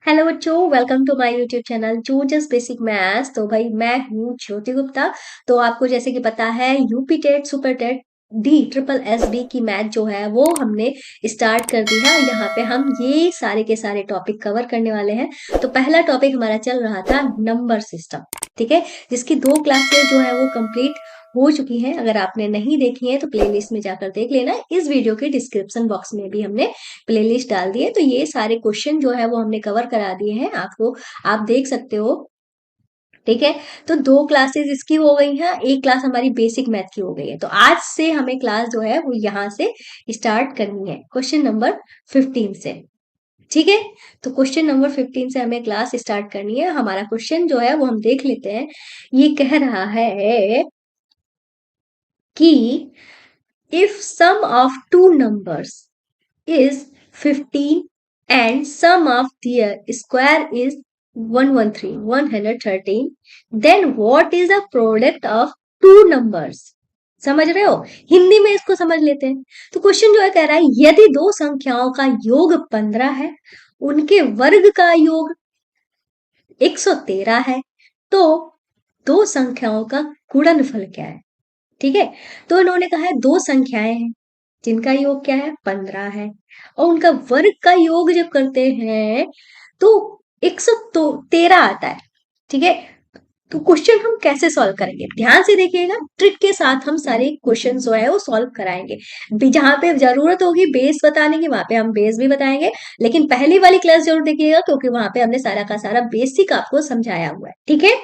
Hello बच्चों, welcome to my YouTube channel जूजस basic maths. तो भाई मैं हूँ ज्योति गुप्ता। तो आपको जैसे कि पता है UP TET super TET D triple S B की मैथ जो है वो हमने स्टार्ट कर दी है। यहाँ पे हम ये सारे के सारे टॉपिक कवर करने वाले हैं। तो पहला टॉपिक हमारा चल रहा था नंबर सिस्टम, ठीक है, जिसकी 2 क्लासेस जो है वो कंप्लीट हो चुकी हैं। अगर आपने नहीं देखी है तो प्लेलिस्ट में जाकर देख लेना। इस वीडियो के डिस्क्रिप्शन बॉक्स में भी हमने प्लेलिस्ट डाल दी है। तो ये सारे क्वेश्चन जो है वो हमने कवर करा दिए हैं आपको, आप देख सकते हो, ठीक है। तो 2 क्लासेस इसकी हो गई हैं, एक क्लास हमारी बेसिक मैथ की हो गई है। तो आज से हमें क्लास जो है वो यहाँ से स्टार्ट करनी है क्वेश्चन नंबर 15 से, ठीक है। तो क्वेश्चन नंबर 15 से हमें क्लास स्टार्ट करनी है। हमारा क्वेश्चन जो है वो हम देख लेते हैं। ये कह रहा है कि if sum of two numbers is 15 and sum of their square is 113 then what is the product of two numbers। समझ रहे हो? हिंदी में इसको समझ लेते हैं। तो क्वेश्चन जो है कह रहा है यदि दो संख्याओं का योग 15 है, उनके वर्ग का योग 113 है, तो दो संख्याओं का गुणनफल क्या है? ठीक है। तो इन्होंने कहा है दो संख्याएं हैं जिनका योग क्या है 15 है, और उनका वर्ग का योग जब करते हैं तो 113 आता है, ठीक है। तो क्वेश्चन हम कैसे सॉल्व करेंगे, ध्यान से देखिएगा, ट्रिक के साथ हम सारे क्वेश्चन जो है वो सॉल्व कराएंगे। जहां पे जरूरत होगी बेस बताने की वहां पे हम बेस भी बताएंगे, लेकिन पहली वाली क्लास जरूर देखिएगा क्योंकि वहां पे हमने सारा का सारा बेसिक आपको समझाया हुआ है, ठीक है।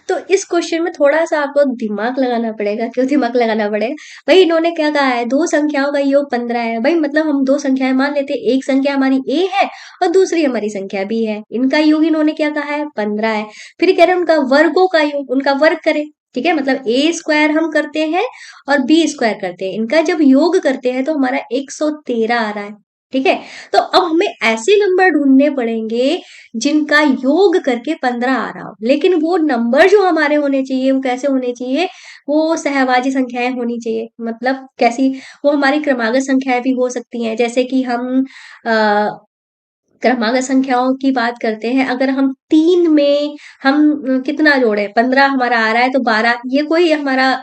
तो इस क्वेश्चन में थोड़ा सा आपको दिमाग लगाना पड़ेगा। क्यों दिमाग लगाना पड़ेगा? भाई इन्होंने क्या कहा है, दो संख्याओं का योग 15 है। भाई मतलब हम दो संख्याएं मान लेते हैं, एक संख्या हमारी ए है और दूसरी हमारी संख्या बी है। इनका योग इन्होंने क्या कहा है 15 है। फिर कह रहे हैं उनका वर्गों का योग, उनका वर्ग करें, ठीक है। मतलब ए स्क्वायर हम करते हैं और बी स्क्वायर करते हैं, इनका जब योग करते हैं तो हमारा 113 आ रहा है, ठीक है। तो अब हमें ऐसे नंबर ढूंढने पड़ेंगे जिनका योग करके 15 आ रहा हो, लेकिन वो नंबर जो हमारे होने चाहिए वो कैसे होने चाहिए, वो सहभाज्य संख्याएं होनी चाहिए। मतलब कैसी? वो हमारी क्रमागत संख्याएं भी हो सकती हैं। जैसे कि हम क्रमागत संख्याओं की बात करते हैं, अगर हम 3 में हम कितना जोड़े, 15 हमारा आ रहा है तो 12, ये कोई हमारा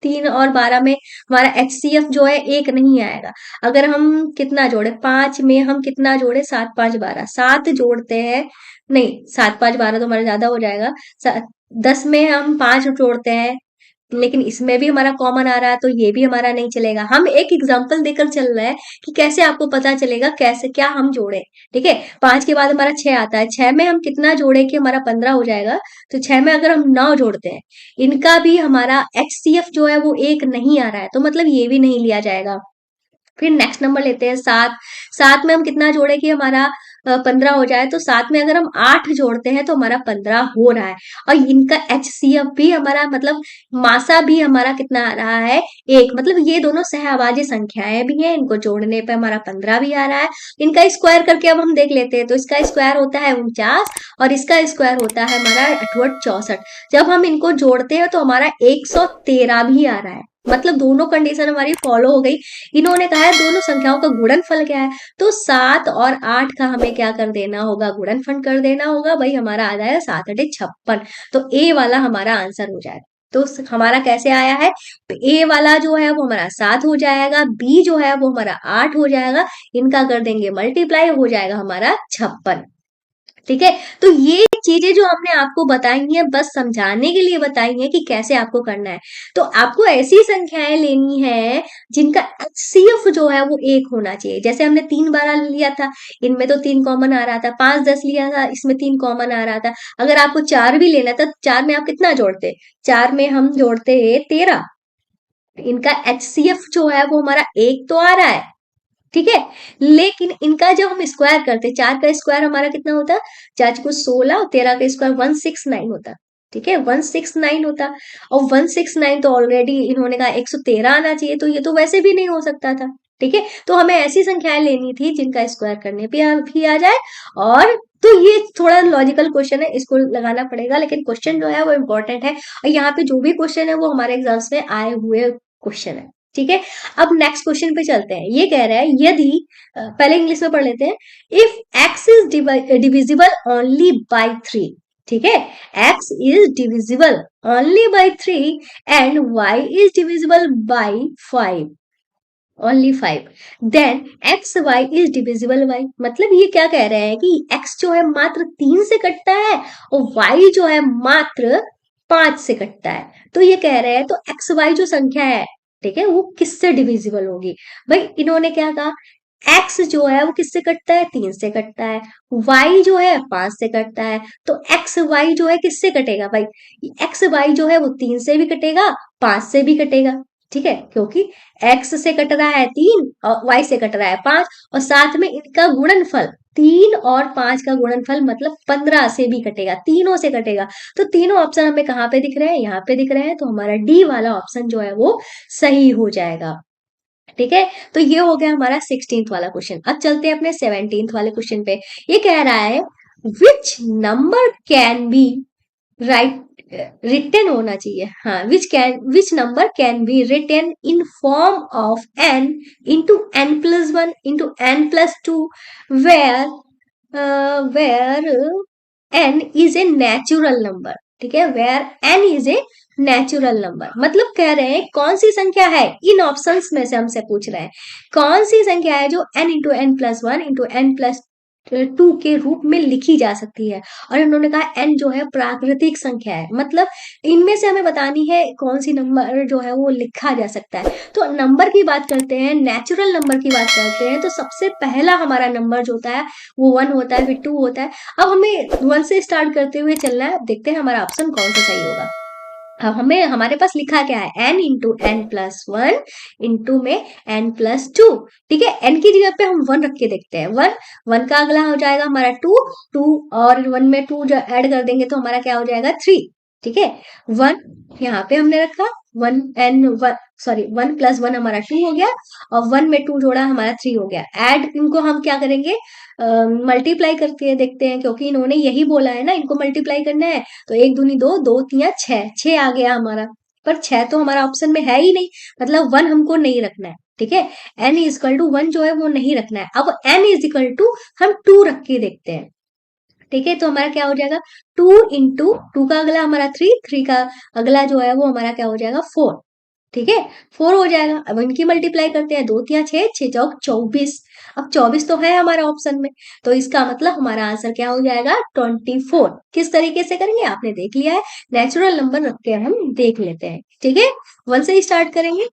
3 और 12 में हमारा एचसीएफ जो है एक नहीं आएगा। अगर हम कितना जोड़े, 5 में हम कितना जोड़े, 7 5 12, 7 जोड़ते हैं, नहीं 7 5 12 तो हमारा ज्यादा हो जाएगा। 10 में हम 5 जोड़ते हैं, लेकिन इसमें भी हमारा कॉमन आ रहा है तो ये भी हमारा नहीं चलेगा। हम एक एग्जांपल देकर चल रहे हैं कि कैसे आपको पता चलेगा कैसे क्या हम जोड़े, ठीक है। 5 के बाद हमारा 6 आता है, 6 में हम कितना जोड़े कि हमारा 15 हो जाएगा। तो 6 में अगर हम 9 जोड़ते हैं, इनका भी हमारा एचसीएफ जो है वो एक नहीं आ रहा है, तो मतलब ये भी नहीं लिया जाएगा। फिर नेक्स्ट नंबर लेते हैं 7। 7 में हम कितना जोड़े कि हमारा 15 हो जाए, तो 7 में अगर हम 8 जोड़ते हैं तो हमारा 15 हो रहा है। और इनका एचसीएफ भी हमारा मतलब मासा भी हमारा कितना आ रहा है, एक। मतलब ये दोनों सहभाज्य संख्याएं भी हैं, इनको जोड़ने पे हमारा 15 भी आ रहा है। इनका स्क्वायर करके अब हम देख लेते हैं, तो इसका स्क्वायर होता है 49 और इसका स्क्वायर होता है हमारा 68 64। जब हम इनको जोड़ते हैं तो हमारा 113 भी आ रहा है। मतलब दोनों कंडीशन हमारी फॉलो हो गई। इन्होंने कहा है दोनों संख्याओं का गुणनफल क्या है, तो 7 और 8 का हमें क्या कर देना होगा, गुणनफल कर देना होगा। भाई हमारा आ जाएगा 7 8 56, तो ए वाला हमारा आंसर हो जाएगा। तो हमारा कैसे आया है, तो ए वाला जो है वो हमारा 7 हो जाएगा, बी जो है वो हमारा 8 हो जाएगा, इनका कर देंगे मल्टीप्लाई, हो जाएगा हमारा 56, ठीक है। तो ये चीजें जो हमने आपको बताई हैं बस समझाने के लिए बताई हैं कि कैसे आपको करना है। तो आपको ऐसी संख्याएं लेनी है जिनका एचसीएफ जो है वो एक होना चाहिए। जैसे हमने 3 12 लिया था, इनमें तो 3 कॉमन आ रहा था। 5 10 लिया था, इसमें 3 कॉमन आ रहा था। अगर आपको 4 भी लेना था, 4 में आप कितना जोड़ते, 4 में हम जोड़ते 13, इनका एचसीएफ जो है वो हमारा एक तो आ रहा है, ठीक है। लेकिन इनका जब हम स्क्वायर करते, 4 का स्क्वायर हमारा कितना होता, 4 को 16 और 13 का स्क्वायर 169 होता, ठीक है, 169 होता। और 169 तो ऑलरेडी इन्होंने कहा 113 आना चाहिए, तो ये तो वैसे भी नहीं हो सकता था, ठीक है। तो हमें ऐसी संख्याएं लेनी थी जिनका स्क्वायर करने पे भी आ जाए। और तो ये थोड़ा लॉजिकल क्वेश्चन है, इसको लगाना पड़ेगा, लेकिन क्वेश्चन जो है वो इंपॉर्टेंट है। और यहाँ पे जो भी क्वेश्चन है वो हमारे एग्जाम्स में आए हुए क्वेश्चन है, ठीक है। अब नेक्स्ट क्वेश्चन पे चलते हैं। ये कह रहा है यदि पहले इंग्लिश में पढ़ लेते हैं। If x is divisible only by 3, ठीक है, x is divisible only by 3 and y is divisible by 5, only 5, then x y is divisible by. मतलब ये क्या कह रहे हैं कि x जो है मात्र 3 से कटता है और y जो है मात्र 5 से कटता है। तो ये कह रहे हैं तो एक्स वाई जो संख्या है, ठीक है, वो किससे डिविजिबल होगी? भाई इन्होंने क्या कहा, x जो है वो किससे कटता है? 3 से कटता है। y जो है 5 से कटता है। तो एक्स वाई जो है किससे कटेगा भाई? एक्स वाई जो है वो 3 से भी कटेगा, 5 से भी कटेगा, ठीक है, क्योंकि x से कट रहा है 3 और y से कट रहा है 5 और साथ में इनका गुणनफल 3 और 5 का गुणनफल मतलब 15 से भी कटेगा, तीनों से कटेगा। तो तीनों ऑप्शन हमें कहाँ पे दिख रहे हैं? यहाँ पे दिख रहे हैं। तो हमारा डी वाला ऑप्शन जो है वो सही हो जाएगा, ठीक है। तो ये हो गया हमारा 16th वाला क्वेश्चन। अब चलते हैं अपने 17th वाले क्वेश्चन पे। ये कह रहा है which number can be right written होना चाहिए, हाँ, which number can be written in form of n into n plus 1 into n plus 2 where where n is a natural number, ठीक है, where n is a natural number. मतलब कह रहे हैं कौन सी संख्या है, इन ऑप्शंस में से हमसे पूछ रहे हैं कौन सी संख्या है जो n into n plus 1 into n plus 2 के रूप में लिखी जा सकती है। और इन्होंने कहा n जो है प्राकृतिक संख्या है, मतलब इनमें से हमें बतानी है कौन सी नंबर जो है वो लिखा जा सकता है। तो नंबर की बात करते हैं, नेचुरल नंबर की बात करते हैं, तो सबसे पहला हमारा नंबर जो होता है वो 1 होता है, फिर 2 होता है। अब हमें 1 से स्टार्ट करते हुए चलना है। अब देखते हैं हमारा ऑप्शन कौन सा सही होगा। अब हमें हमारे पास लिखा क्या है, n into n plus 1 into में n प्लस 2, ठीक है। n की जगह पे हम 1 रख के देखते हैं। 1 1 का अगला हो जाएगा हमारा 2 2 और 1 में 2 ऐड कर देंगे तो हमारा क्या हो जाएगा 3, ठीक है। 1 यहाँ पे हमने रखा 1 n 1 सॉरी 1 प्लस 1 हमारा 2 हो गया और 1 में 2 जोड़ा हमारा 3 हो गया। ऐड इनको हम क्या करेंगे, मल्टीप्लाई करके देखते हैं, क्योंकि इन्होंने यही बोला है ना, इनको मल्टीप्लाई करना है। तो 1 दूनी 2 2 3 6 6 आ गया हमारा, पर 6 तो हमारा ऑप्शन में है ही नहीं, मतलब 1 हमको नहीं रखना है, ठीक है। n इजकल टू 1 जो है वो नहीं रखना है। अब n इजकल टू हम 2 रख के देखते हैं, ठीक है। तो हमारा क्या हो जाएगा 2 इंटू 2 का अगला हमारा 3 3 का अगला जो है वो हमारा क्या हो जाएगा 4, ठीक है, 4 हो जाएगा। अब इनकी मल्टीप्लाई करते हैं, 2 तिया 6 6 चौक 24। अब 24 तो है हमारा ऑप्शन में, तो इसका मतलब हमारा आंसर क्या हो जाएगा 24। किस तरीके से करेंगे आपने देख लिया है, नेचुरल नंबर रख के हम देख लेते हैं, ठीक है। 1 से ही स्टार्ट करेंगे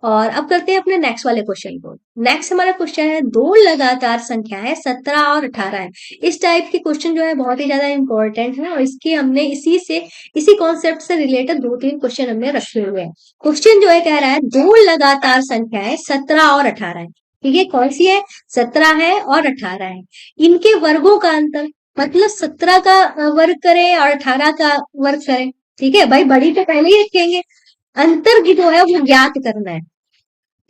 और अब करते हैं अपने नेक्स्ट वाले क्वेश्चन को। नेक्स्ट हमारा क्वेश्चन है दो लगातार संख्याएं 17 और 18 है। इस टाइप के क्वेश्चन जो है बहुत ही ज्यादा इंपॉर्टेंट है और इसके हमने इसी कॉन्सेप्ट से रिलेटेड 2-3 क्वेश्चन हमने रखे हुए हैं। क्वेश्चन जो है कह रहा है दो लगातार संख्याएं 17 और 18 है, ठीक है। कौन सी है, 17 है और 18 है। इनके वर्गों का अंतर, मतलब 17 का वर्ग करें और 18 का वर्ग करें, ठीक है। भाई बड़ी तो पहले ही रखेंगे, अंतर की जो है वो ज्ञात करना है,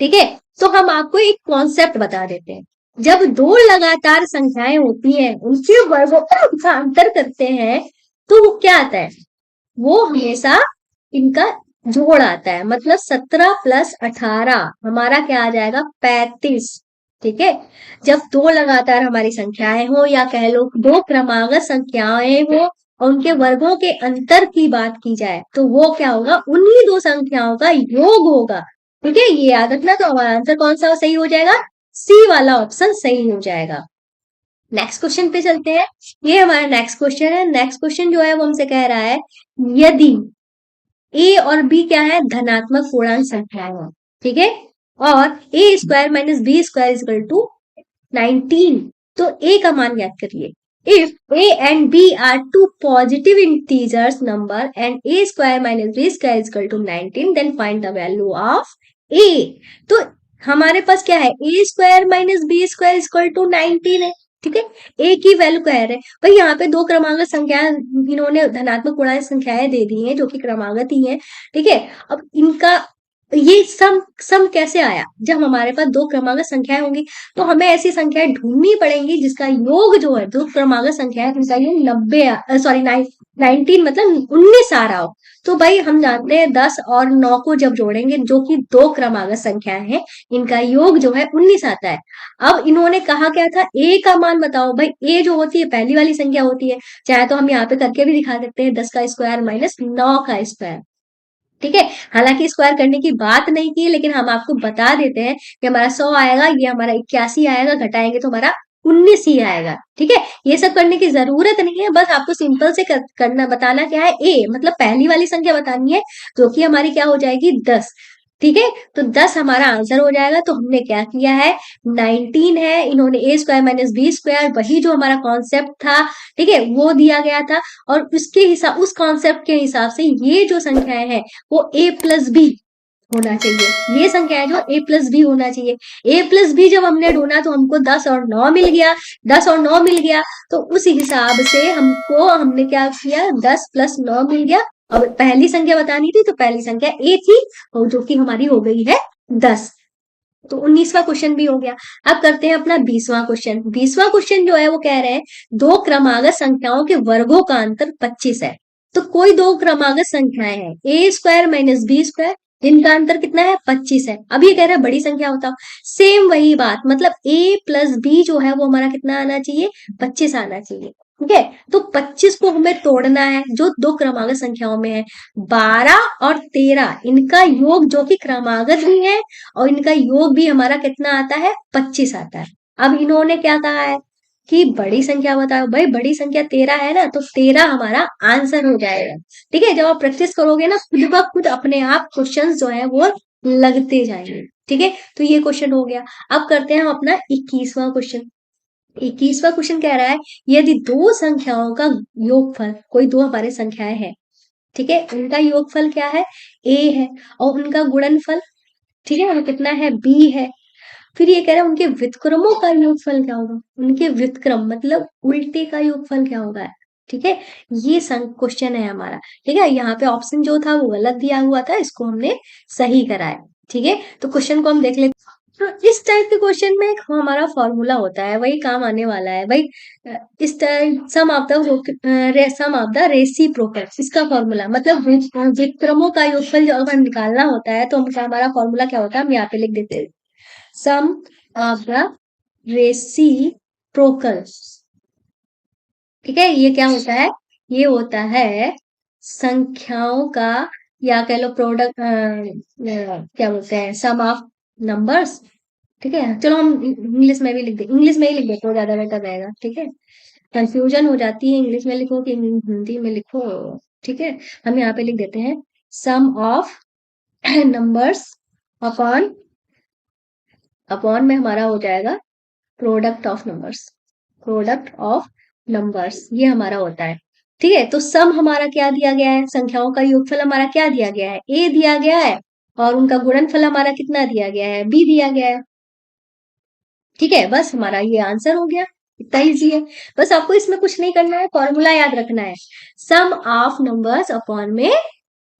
ठीक है। तो हम आपको एक कॉन्सेप्ट बता देते हैं। जब दो लगातार संख्याएं होती हैं उनके वर्गों का अंतर करते हैं तो वो क्या आता है, वो हमेशा इनका जोड़ आता है। मतलब 17 प्लस 18 हमारा क्या आ जाएगा 35, ठीक है। जब दो लगातार हमारी संख्याएं हो या कह लो दो क्रमागत संख्याएं हो और उनके वर्गों के अंतर की बात की जाए तो वो क्या होगा, उन्हीं दो संख्याओं का योग होगा, ठीक है। ये याद रखना। तो हमारा आंसर कौन सा सही हो जाएगा, सी वाला ऑप्शन सही हो जाएगा। नेक्स्ट क्वेश्चन पे चलते हैं। ये हमारा नेक्स्ट क्वेश्चन है। नेक्स्ट क्वेश्चन जो है वो हमसे कह रहा है यदि ए और बी क्या है, धनात्मक पूर्णांक संख्याएं हैं, ठीक है, और A square minus B square equal to 19, तो ए का मान ज्ञात करिए। If A and B are two positive integers number and A square minus B square equal to 19 then find the value of A. तो हमारे पास क्या है, A square minus B square equal to 19 है, ठीक है। ए की वैल्यू कह रहे हैं भाई, यहाँ पे दो क्रमांक संख्या इन्होंने धनात्मक पूर्णांक संख्याएं दे दी हैं जो कि क्रमागत ही है, ठीक है। अब इनका ये सम कैसे आया? जब हमारे पास दो क्रमांक संख्याएं होंगी तो हमें ऐसी संख्याएं ढूंढनी पड़ेंगी जिसका योग जो है, दो क्रमांक संख्या है जिसका योग 19 मतलब 19 आ रहा हो। तो भाई हम जानते हैं 10 और 9 को जब जोड़ेंगे, जो कि दो क्रमांक संख्याएं हैं, इनका योग जो है 19 आता है। अब इन्होंने कहा क्या था, ए का मान बताओ। भाई ए जो होती है पहली वाली संख्या होती है, चाहे तो हम यहाँ पे करके भी दिखा सकते हैं, 10 का स्क्वायर माइनस 9 का स्क्वायर। ठीक है, हालांकि स्क्वायर करने की बात नहीं की, लेकिन हम आपको बता देते हैं कि हमारा 100 आएगा, ये हमारा 81 आएगा, घटाएंगे तो हमारा 19 ही आएगा। ठीक है, ये सब करने की जरूरत नहीं है, बस आपको सिंपल से करना बताना क्या है, ए मतलब पहली वाली संख्या बतानी है, जो कि हमारी क्या हो जाएगी 10। ठीक है, तो 10 हमारा आंसर हो जाएगा। तो हमने क्या किया है, 19 है, इन्होंने ए स्क्वायर माइनस बी स्क्वायर, वही जो हमारा कॉन्सेप्ट था, ठीक है, वो दिया गया था। और उसके हिसाब, उस कॉन्सेप्ट के हिसाब से ये जो संख्याएं हैं वो ए प्लस बी होना चाहिए। ये संख्या है जो ए प्लस बी होना चाहिए। ए प्लस बी जब हमने ढूंढा तो हमको 10 और 9 मिल गया, 10 और 9 मिल गया, तो उस हिसाब से हमने क्या किया, 10 प्लस 9 मिल गया। अब पहली संख्या बतानी थी तो पहली संख्या ए थी, और जो कि हमारी हो गई है 10। तो 19वां क्वेश्चन भी हो गया। अब करते हैं अपना 20वां क्वेश्चन। 20वां क्वेश्चन जो है वो कह रहे हैं दो क्रमागत संख्याओं के वर्गों का अंतर 25 है। तो कोई दो क्रमागत संख्याएं हैं, ए स्क्वायर माइनस बी स्क्वायर, इनका अंतर कितना है, 25 है। अब ये कह रहा है बड़ी संख्या बताओ। सेम वही बात, मतलब ए प्लस बी जो है वो हमारा कितना आना चाहिए, 25 आना चाहिए। ठीक है, तो 25 को हमें तोड़ना है, जो दो क्रमागत संख्याओं में है। 12 और 13 इनका योग जो कि क्रमागत भी है, और इनका योग भी हमारा कितना आता है, 25 आता है। अब इन्होंने क्या कहा है कि बड़ी संख्या बताओ। भाई बड़ी संख्या 13 है ना, तो 13 हमारा आंसर हो जाएगा। ठीक है, जब आप प्रैक्टिस करोगे ना, खुद ब खुद अपने आप क्वेश्चन जो है वो लगते जाएंगे। ठीक है, तो ये क्वेश्चन हो गया। अब करते हैं हम अपना 21वां क्वेश्चन। 21वां क्वेश्चन कह रहा है यदि दो संख्याओं का योगफल, कोई दो हमारे संख्याएं हैं, ठीक है, उनका योगफल क्या है, ए है, और उनका गुणनफल, ठीक है, वो कितना है, बी है। फिर ये कह रहा है उनके व्युत्क्रमों का योगफल क्या होगा, उनके व्युत्क्रम मतलब उल्टे का योगफल क्या होगा। ठीक है, ये क्वेश्चन है हमारा। ठीक है, यहाँ पे ऑप्शन जो था वो गलत दिया हुआ था, इसको हमने सही कराया। ठीक है, तो क्वेश्चन को हम देख लेते। तो इस टाइप के क्वेश्चन में एक हमारा फॉर्मूला होता है, वही काम आने वाला है भाई। इस type sum of the reciprocal, इसका फॉर्मूला मतलब व्युत्क्रमों का योगफल जब हमें निकालना होता है तो हमारा फॉर्मूला क्या होता है, हम यहाँ पे लिख देते हैं, सम ऑफ द रेसिप्रोकल। ठीक है, ये क्या होता है, ये होता है संख्याओं का, या कह लो प्रोडक्ट, क्या बोलते हैं, सम ऑफ नंबर्स। ठीक है, चलो हम इंग्लिश में भी लिख दे, इंग्लिश में ही लिख देते हो, ज्यादा बेटर रहेगा। ठीक है, कंफ्यूजन हो जाती है, इंग्लिश में लिखो कि हिंदी में लिखो। ठीक है, हम यहाँ पे लिख देते हैं सम ऑफ नंबर्स अपॉन, अपॉन में हमारा हो जाएगा product of numbers, product of numbers, ये हमारा होता है। ठीक है, तो सम हमारा क्या दिया गया है, संख्याओं का योगफल हमारा क्या दिया गया है, ए दिया गया है, और उनका गुणनफल हमारा कितना दिया गया है, बी दिया गया है। ठीक है, बस हमारा ये आंसर हो गया, इतना इजी है। बस आपको इसमें कुछ नहीं करना है, फॉर्मूला याद रखना है, सम ऑफ नंबर्स अपॉन में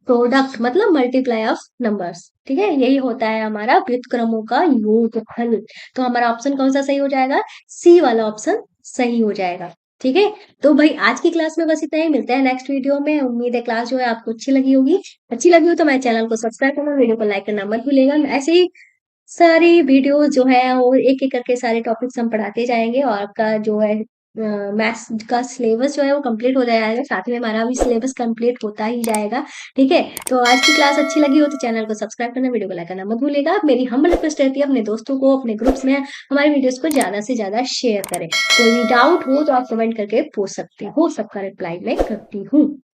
प्रोडक्ट मतलब मल्टीप्लाई ऑफ नंबर्स। ठीक है, यही होता है हमारा व्युत्क्रमों का योगफल। तो हमारा ऑप्शन कौन सा सही हो जाएगा, सी वाला ऑप्शन सही हो जाएगा। ठीक है, तो भाई आज की क्लास में बस इतना ही, मिलते हैं नेक्स्ट वीडियो में। उम्मीद है क्लास जो है आपको अच्छी लगी होगी। अच्छी लगी हो तो मेरे चैनल को सब्सक्राइब करना, वीडियो को लाइक करना मत भूलिएगा। ऐसे ही सारी वीडियो जो है वो एक एक करके सारे टॉपिक्स हम पढ़ाते जाएंगे, और आपका जो है मैथ्स का सिलेबस जो है वो कंप्लीट हो जाएगा, साथ में हमारा भी सिलेबस कंप्लीट होता ही जाएगा। ठीक है, तो आज की क्लास अच्छी लगी हो तो चैनल को सब्सक्राइब करना, वीडियो को लाइक करना मत भूलिएगा। मेरी हम्बल रिक्वेस्ट रहती है अपने दोस्तों को, अपने ग्रुप्स में हमारे वीडियोस को ज्यादा से ज्यादा शेयर करें। कोई डाउट हो तो आप कमेंट करके पूछ सकते हो, सबका रिप्लाई मैं करती हूँ।